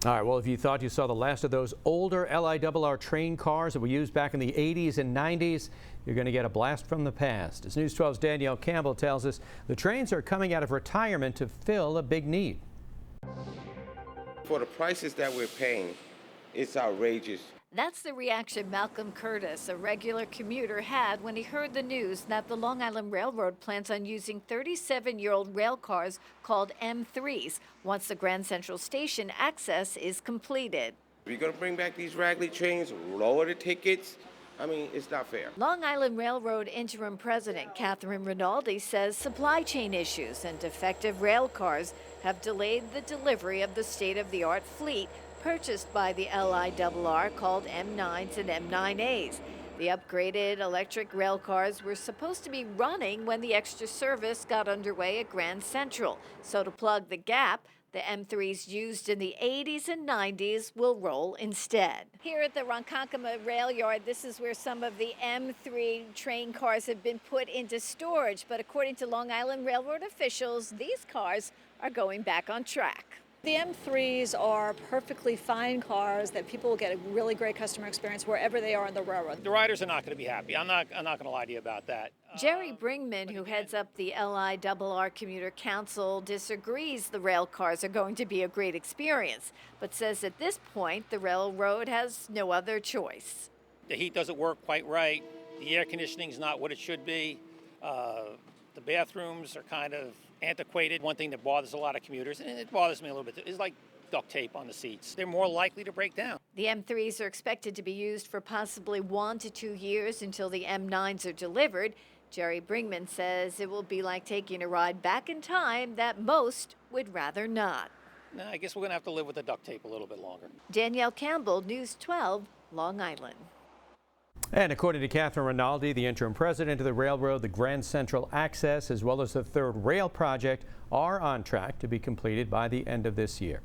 All right, well, if you thought you saw the last of those older LIRR train cars that were used back in the 80s and 90s, you're going to get a blast from the past. As News 12's Danielle Campbell tells us, the trains are coming out of retirement to fill a big need. For the prices that we're paying, it's outrageous. That's the reaction Malcolm Curtis, a regular commuter, had when he heard the news that the Long Island Railroad plans on using 37-year-old rail cars called M3s once the Grand Central Station access is completed. If you're going to bring back these raggedy trains, lower the tickets, I mean, it's not fair. Long Island Railroad interim president Catherine Rinaldi says supply chain issues and defective rail cars have delayed the delivery of the state-of-the-art fleet purchased by the LIRR called M9s and M9As. The upgraded electric rail cars were supposed to be running when the extra service got underway at Grand Central. So to plug the gap, the M3s used in the 80s and 90s will roll instead. Here at the Ronkonkoma Rail Yard, this is where some of the M3 train cars have been put into storage. But according to Long Island Railroad officials, these cars are going back on track. The M3s are perfectly fine cars that people will get a really great customer experience wherever they are on the railroad. The riders are not going to be happy. I'm not going to lie to you about that. Jerry Bringman, who heads up the LIRR Commuter Council, disagrees the rail cars are going to be a great experience, but says at this point the railroad has no other choice. The heat doesn't work quite right. The air conditioning's not what it should be. The bathrooms are kind of antiquated. One thing that bothers a lot of commuters, and it bothers me a little bit, is like duct tape on the seats. They're more likely to break down. The M3s are expected to be used for possibly 1 to 2 years until the M9s are delivered. Jerry Bringman says it will be like taking a ride back in time that most would rather not. Now, I guess we're going to have to live with the duct tape a little bit longer. Danielle Campbell, News 12, Long Island. And according to Catherine Rinaldi, the interim president of the railroad, the Grand Central Access, as well as the third rail project, are on track to be completed by the end of this year.